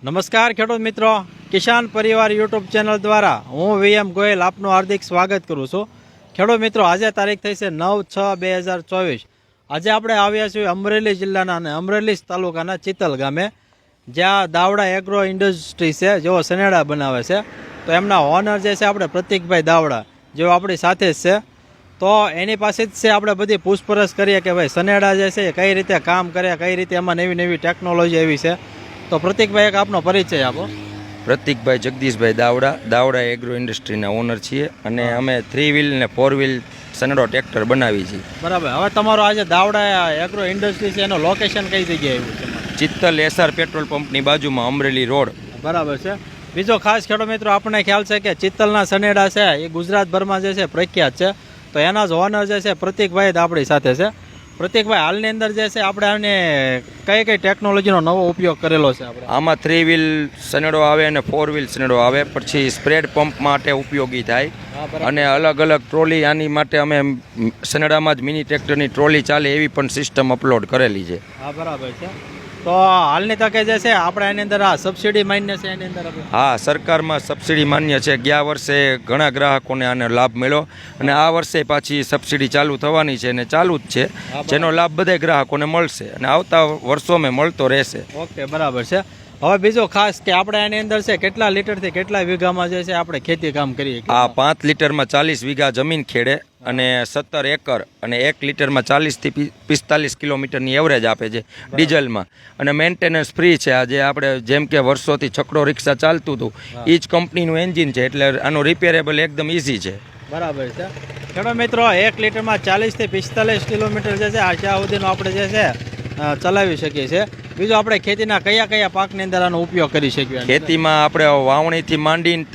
નમસ્કાર ખેડૂત મિત્રો, કિસાન પરિવાર યુટ્યુબ ચેનલ દ્વારા હું વીએમ ગોયલ આપનું હાર્દિક સ્વાગત કરું છું। ખેડૂત મિત્રો, આજે તારીખ થઈ છે 9/6/2024। આજે આપણે આવ્યા છીએ અમરેલી જિલ્લાના અને અમરેલી તાલુકાના ચિત્તલ ગામે, જ્યાં દાવડા એગ્રો ઇન્ડસ્ટ્રી છે, જેઓ સનેડા બનાવે છે। તો એમના ઓનર જે છે આપણે પ્રતિકભાઈ દાવડા, જેઓ આપણી સાથે જ છે। તો એની પાસે જ છે આપણે બધી પૂછપરછ કરીએ કે ભાઈ સનેડા જે છે કઈ રીતે કામ કરે, કઈ રીતે એમાં નવી નવી ટેકનોલોજી એવી છે। તો પ્રતિકભાઈ, એક આપનો પરિચય આપો। પ્રતિકભાઈ જગદીશભાઈ દાવડા, દાવડા એગ્રો ઇન્ડસ્ટ્રીના ઓનર છીએ અને અમે 3 વ્હીલ ને 4 વ્હીલ સનેડો ટ્રેક્ટર બનાવી છીએ। બરાબર। હવે તમારો આજે દાવડા એગ્રો ઇન્ડસ્ટ્રી છે, એનો લોકેશન કઈ જગ્યાએ આવ્યું છે? ચિત્તલ એસઆર પેટ્રોલ પંપની બાજુમાં, અમરેલી રોડ। બરાબર છે। બીજો ખાસ ખેડૂત મિત્રો, આપણને ખ્યાલ છે કે ચિત્તલના સનેડા છે એ ગુજરાતભરમાં જે છે પ્રખ્યાત છે। તો એના જ ઓનર જે છે પ્રતિકભાઈ આપણી સાથે છે। પ્રતિકભાઈ, હાલની અંદર જે છે આપણે આને કઈ કઈ ટેકનોલોજીનો નવો ઉપયોગ કરેલો છે આપણે? આમાં 3 વ્હીલ સનેડો આવે અને 4 વ્હીલ સનેડો આવે, પછી સ્પ્રેડ પંપ માટે ઉપયોગી થાય અને અલગ અલગ ટ્રોલી, આની માટે અમે સનેડામાં જ મિની ટ્રેક્ટરની ટ્રોલી ચાલે એવી પણ સિસ્ટમ અપલોડ કરેલી છે। હા, બરાબર છે। તો હાલની તકે જે છે આપણે એની અંદર આ સબસિડી માન્ય છે એની અંદર? હા, સરકારમાં સબસિડી માન્ય છે। ગયા વર્ષે ઘણા ગ્રાહકોને આનો લાભ મળ્યો અને આ વર્ષે પાછી સબસિડી ચાલુ થવાની છે અને ચાલુ જ છે, જેનો લાભ બધા ગ્રાહકોને મળશે અને આવતા વર્ષોમાં મળતો રહેશે। ઓકે, બરાબર છે। હવે બીજો ખાસ કે આપણે એની અંદર છે કેટલા લીટરથી કેટલા વીઘામાં જે છે આપણે ખેતી કામ કરીએ? આ 5 લીટરમાં 40 વીઘા જમીન ખેડે અને 17 એકર અને 1 લીટરમાં 40 થી 45 કિલોમીટરની એવરેજ આપે છે ડીઝલમાં અને મેન્ટેનન્સ ફ્રી છે। આજે આપણે જેમ કે વર્ષોથી છકડો રિક્ષા ચાલતું હતું, એ જ કંપનીનું એન્જિન છે, એટલે આનું રિપેરેબલ એકદમ ઇઝી છે। બરાબર છે। ખેડૂત મિત્રો, 1 લીટરમાં 40 થી 45 કિલોમીટર જે છે આ ત્યાં સુધીનો આપણે જે છે ચલાવી શકીએ છીએ। બીજું, આપણે ખેતીના કયા કયા પાકની અંદર આનો ઉપયોગ કરી શકીએ? ખેતીમાં આપણે વાવણીથી માંડીને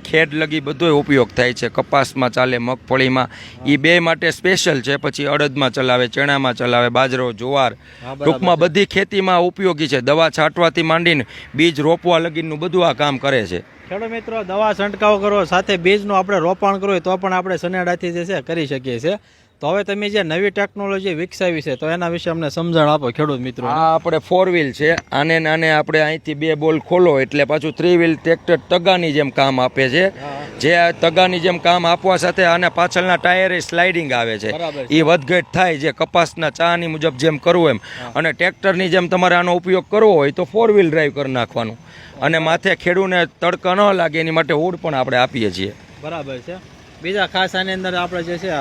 ખેડ લગી બધો ઉપયોગ થાય છે। કપાસમાં ચાલે, મગફળીમાં, એ બે માટે સ્પેશિયલ છે। પછી અડદમાં ચલાવે, ચણામાં ચલાવે, બાજરો, જુવાર, ટૂંકમાં બધી ખેતીમાં ઉપયોગી છે। દવા છાંટવાથી માંડીને બીજ રોપવા લગીનું બધું આ કામ કરે છે। ખેડૂત મિત્રો, દવા છંટકાવ કરો સાથે બીજનું આપણે રોપાણ કરવું તો પણ આપણે સનેડાથી જે છે કરી શકીએ છીએ। તો હવે તમે જે નવી ટેકનોલોજી વિકસાવી છે તો એના વિશે અમને સમજણ આપો ખેડૂત મિત્રો। આ આપણે 4 વ્હીલ છે, આને આપણે અહીંથી 2 બોલ ખોલો એટલે પાછું 3 વ્હીલ ટ્રેક્ટર તગાની જેમ કામ આપે છે। જે તગાની જેમ કામ આપવા સાથે આને પાછળના ટાયરે સ્લાઇડિંગ આવે છે, એ વધઘટ થાય, જે કપાસના ચાની મુજબ જેમ કરવું એમ। અને ટ્રેક્ટરની જેમ તમારે આનો ઉપયોગ કરવો હોય તો 4 વ્હીલ ડ્રાઈવ કરી નાખવાનું અને માથે ખેડૂને તડકા ન લાગે એની માટે હુડ પણ આપણે આપીએ છીએ। બરાબર છે। બીજા ખાસ આની અંદર આપણે જે છે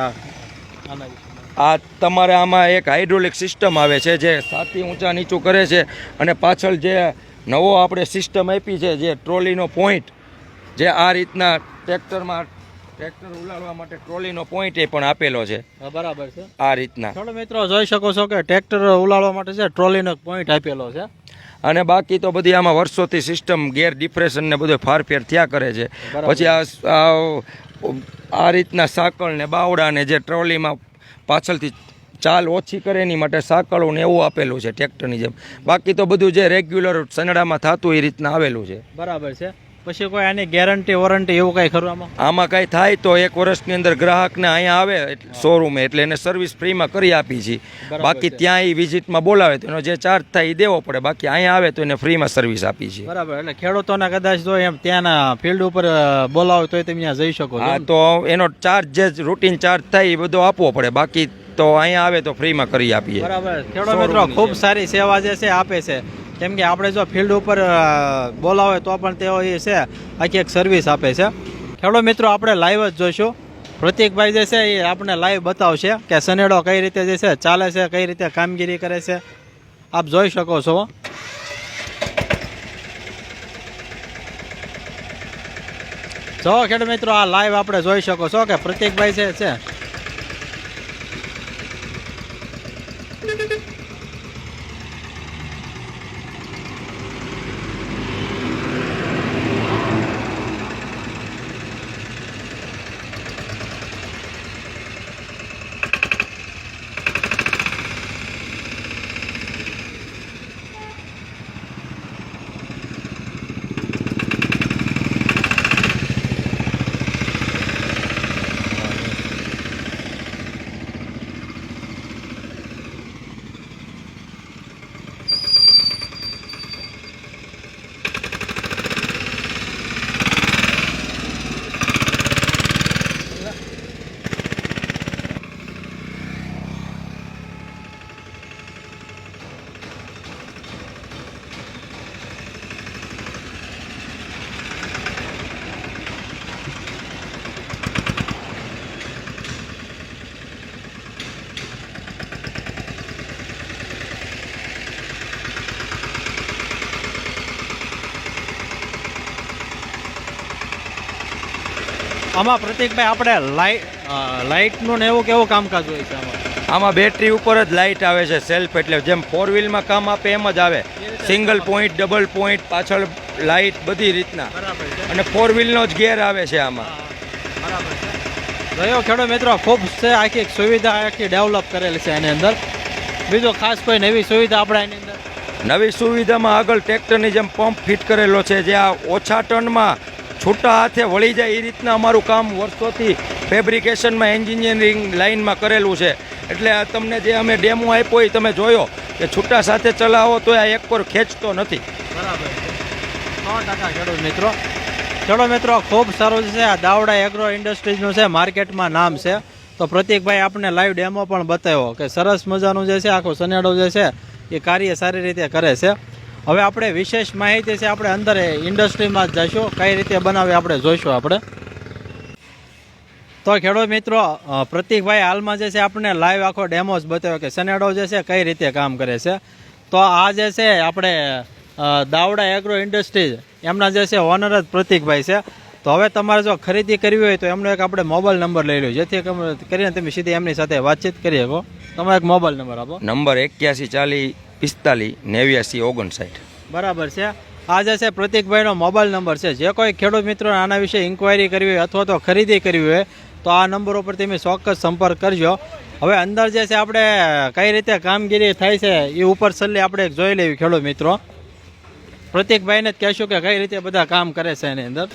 આ તમારે આમાં એક હાઇડ્રોલિક સિસ્ટમ આવે છે, જે છાતી ઊંચા નીચું કરે છે અને પાછળ જે નવો આપણે સિસ્ટમ આપી છે, જે ટ્રોલીનો પોઈન્ટ, જે આ રીતના ટ્રેક્ટર ઉલાળવા માટે ટ્રોલીનો પોઈન્ટ એ પણ આપેલો છે। બરાબર છે। આ રીતના થોડો મિત્રો જોઈ શકો છો કે ટ્રેક્ટર ઉલાળવા માટે છે ટ્રોલીનો પોઈન્ટ આપેલો છે। અને બાકી તો બધી આમાં વર્ષોથી સિસ્ટમ ગેર ડિપ્રેશન ને બધું ફારફેર થયા કરે છે। પછી આ રીતના સાંકળ ને બાવડા ને જે ટ્રોલીમાં પાછળથી ચાલ ઓછી કરે એની માટે સાંકળો ને એવું આપેલું છે ટ્રેક્ટરની જેમ। બાકી તો બધું જે રેગ્યુલર સનેડામાં થતું એ રીતના આવેલું છે। બરાબર છે। પછી કોઈ આની ગેરંટી વોરંટી એવું કઈ ખરું આમાં કઈ થાય તો 1 વર્ષની અંદર ગ્રાહકને અહીંયા આવે શોરૂમે એટલે એને સર્વિસ ફ્રીમાં કરી આપી છીએ। બાકી ત્યાં એ વિઝિટમાં બોલાવે તો એનો જે ચાર્જ થાય એ દેવો પડે, બાકી અહીંયા આવે તો એને ફ્રીમાં સર્વિસ આપી છીએ। બરાબર। એટલે ખેડૂતોને કદાચ જો એમ ત્યાંના ફિલ્ડ ઉપર બોલાવો તો તમે ત્યાં જઈ શકો? હા, તો એનો ચાર્જ જે રૂટીન ચાર્જ થાય એ બધો આપવો પડે, બાકી તો અહીંયા આવે તો ફ્રીમાં કરી આપીએ। બરાબર। ખેડૂત મિત્રો, ખૂબ સારી સેવા જે છે આપે છે। કેમ કે આપણે જો ફિલ્ડ ઉપર બોલાવે તો પણ તેઓ એ છે આખી એક સર્વિસ આપે છે. ખેડૂત મિત્રો આપણે લાઈવ જ જોઈશું. પ્રતિકભાઈ જે છે એ આપણે લાઈવ બતાવશે કે સનેડો કઈ રીતે જે છે ચાલે છે, કઈ રીતે કામગીરી કરે છે. આપ જોઈ શકો છો. જો ખેડૂત મિત્રો આ લાઈવ આપણે જોઈ શકો છો કે પ્રતિકભાઈ છે આમાં પ્રતિકભાઈ આપણે લાઇટનું ને એવું કેવું કામકાજ હોય છે આમાં બેટરી ઉપર જ લાઇટ આવે છે સેલ્ફ, એટલે જેમ 4 વ્હીલમાં કામ આપે એમ જ આવે. સિંગલ પોઈન્ટ, ડબલ પોઈન્ટ, પાછળ લાઇટ બધી રીતના. બરાબર છે. અને 4 વ્હીલનો જ ગેર આવે છે આમાં. બરાબર છે. રહ્યો ખેડૂત મિત્રો ખૂબ છે આખી એક સુવિધા આખી ડેવલપ કરેલી છે એની અંદર. બીજો ખાસ કોઈ નવી સુવિધા આપણે એની અંદર? નવી સુવિધામાં આગળ ટ્રેક્ટરની જેમ પંપ ફિટ કરેલો છે, જે આ ઓછા ટનમાં છૂટા હાથે વળી જાય એ રીતના અમારું કામ વર્ષોથી ફેબ્રિકેશનમાં એન્જિનિયરિંગ લાઇનમાં કરેલું છે. એટલે આ તમને જે અમે ડેમો આપ્યો એ તમે જોયો કે છૂટા સાથે ચલાવો તો આ એક પર ખેંચતો નથી. બરાબર 100% ખેડૂત મિત્રો ખૂબ સારું છે. આ દાવડા એગ્રો ઇન્ડસ્ટ્રીઝનું છે, માર્કેટમાં નામ છે. તો પ્રતિકભાઈ આપણે લાઈવ ડેમો પણ બતાવ્યો કે સરસ મજાનું જે છે આખો સનેડો જે છે એ કાર્ય સારી રીતે કરે છે. હવે આપણે વિશેષ માહિતી છે આપણે અંદર ઇન્ડસ્ટ્રીમાં જ જઈશું, કઈ રીતે બનાવી આપણે જોઈશું આપણે. તો ખેડૂત મિત્રો પ્રતિકભાઈ હાલમાં જે છે આપણે લાઈવ આખો ડેમો જ બતાવ્યો કે સનેડો જે છે કઈ રીતે કામ કરે છે. તો આ જે છે આપણે દાવડા એગ્રો ઇન્ડસ્ટ્રીઝ એમના જે છે ઓનર જ પ્રતિકભાઈ છે. તો હવે તમારે જો ખરીદી કરવી હોય તો એમનો એક આપણે મોબાઈલ નંબર લઈ લો, જેથી કરીને તમે સીધી એમની સાથે વાતચીત કરી શકો. તમારો એક મોબાઈલ નંબર આપો. નંબર 81 40 45 89 59. બરાબર છે. આ જે છે પ્રતિકભાઈનો મોબાઈલ નંબર છે. જે કોઈ ખેડૂત મિત્રો આના વિશે ઇન્ક્વાયરી કરવી હોય અથવા તો ખરીદી કરવી હોય તો આ નંબર ઉપર તમે ચોક્કસ સંપર્ક કરજો. હવે અંદર જે છે આપણે કઈ રીતે કામગીરી થાય છે એ ઉપર છેલ્લે આપણે જોઈ લેવી ખેડૂત મિત્રો. પ્રતિકભાઈને જ કહેશું કે કઈ રીતે બધા કામ કરે છે એની અંદર.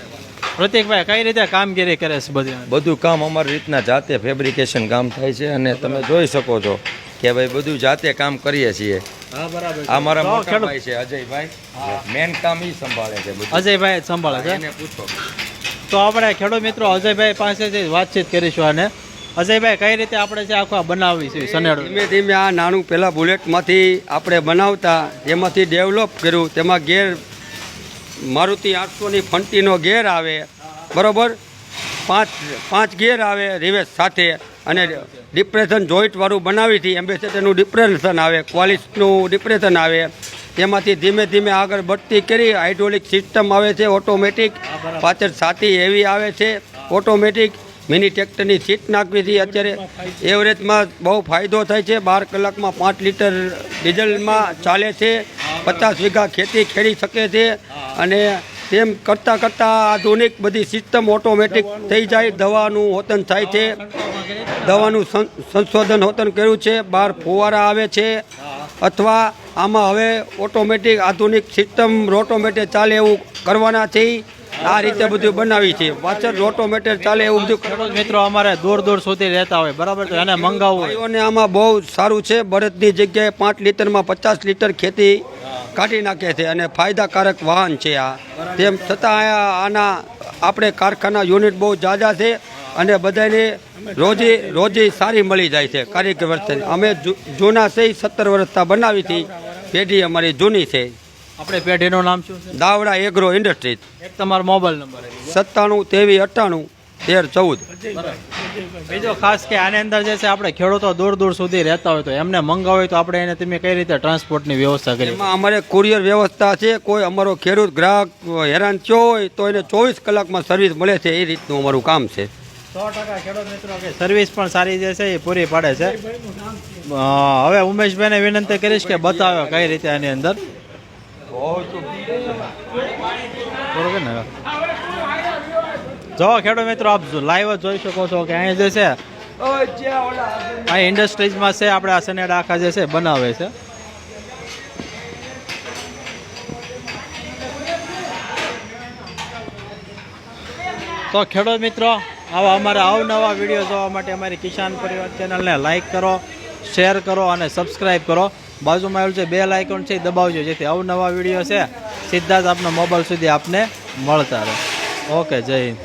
પ્રતિકભાઈ કઈ રીતે કામગીરી કરે છે? બધું કામ અમારી રીતના જાતે ફેબ્રિકેશન કામ થાય છે અને તમે જોઈ શકો છો કે ભાઈ બધું જાતે કામ કરીએ છીએ. હા બરાબર. આ મારા મોટા ભાઈ છે અજયભાઈ, મેન કામ ઈ સંભાળે છે બધું. અજયભાઈ સંભાળે છે. એને પૂછો. તો આપણે ખેડૂત મિત્રો અજયભાઈ પાસેથી વાતચીત કરીશું. અને અજયભાઈ કઈ રીતે આપણે જે આખો બનાવી છે સનેડો? ધીમે ધીમે આ નાનું પહેલાં બુલેટમાંથી આપણે બનાવતા, એમાંથી ડેવલપ કર્યું. તેમાં ગેર મારુતિ 800ની ફંટીનો ગેર આવે, બરાબર, પાંચ ગેર આવે રિવેસ સાથે, અને ડિપ્રેશન જોઈન્ટવાળું બનાવીથી એમ્બેસેડરનું ડિપ્રેશન આવે, ક્વોલિટીનું ડિપ્રેશન આવે. તેમાંથી ધીમે ધીમે આગળ બઢતી કરી હાઇડ્રોલિક સિસ્ટમ આવે છે, ઓટોમેટિક. પાછળ છાતી એવી આવે છે, ઓટોમેટિક. મિની ટ્રેક્ટરની સીટ નાખવીથી અત્યારે એવરેજમાં બહુ ફાયદો થાય છે. 12 કલાકમાં 5 લીટર ડીઝલમાં ચાલે છે. 50 વીઘા ખેતી ખેડી શકે છે. અને તેમ કરતાં આધુનિક બધી સિસ્ટમ ઓટોમેટિક થઈ જાય. દવાનું હોતન થાય છે, દવાનું સંશોધન હોતન કર્યું છે. 12 ફુવારા આવે છે. અથવા આમાં હવે ઓટોમેટિક આધુનિક સિસ્ટમ રોટોમેટિક ચાલે એવું કરવાના છે. આ રીતે બધું બનાવી છે. પાછળ ઓટોમેટિક ચાલે એવું બધું. ખેડૂત મિત્રો અમારે દૂર સુધી રહેતા હોય, બરાબર, તો એને મંગાવવું હોય. ભાઈઓને આમાં બહુ સારું છે. બળદની જગ્યાએ 5 લીટરમાં 50 લીટર ખેતી કાઢી નાખે છે અને ફાયદાકારક વાહન છે આ. તેમ છતાં આના આપણે કારખાના યુનિટ બહુ જાજા છે અને બધાને રોજી સારી મળી જાય છે. કારીગર વર્ષે અમે જૂના છે 17 વર્ષથી બનાવી હતી. પેઢી અમારી જૂની છે. આપણે પેઢીનું નામ શું છે? Davda agro industries. એક તમારો મોબાઈલ નંબર આપી દો. 97 23 98 13 14. બીજો ખાસ કે આની અંદર જે છે આપણે ખેડૂતો દૂર દૂર સુધી રહેતા હોય તો એમને મંગાવવા હોય તો આપણે એને તમે કઈ રીતે ટ્રાન્સપોર્ટની વ્યવસ્થા કરી? એમાં અમારે કુરિયર વ્યવસ્થા છે. કોઈ અમારો ખેડૂત ગ્રાહક હેરાન થયો હોય તો એને 24 કલાકમાં સર્વિસ મળે છે. એ રીતનું અમારું કામ છે. 100% ખેડૂત મિત્રો કે સર્વિસ પણ સારી જે છે એ પૂરી પાડે છે. હવે ઉમેશભાઈને વિનંતી કરીશ કે બતાવે કઈ રીતે આની અંદર બરોબર ને. જો ખેડૂત મિત્રો આપ લાઈવ જ જોઈ શકો છો કે અહીંયા જે છે અહીં ઇન્ડસ્ટ્રીઝમાં છે આપણે આ સનેડા આખા જે છે બનાવે છે. તો ખેડૂત મિત્રો આવા અમારા અવનવા વિડીયો જોવા માટે અમારી કિસાન પરિવાર ચેનલને લાઈક કરો, શેર કરો અને સબસ્ક્રાઈબ કરો. બાજુમાં આવેલું છે બેલ આઇકોન છે એ દબાવજો જેથી અવનવા વિડીયો છે સીધા જ આપના મોબાઈલ સુધી આપને મળતા રહે. ઓકે, જય હિન્દ.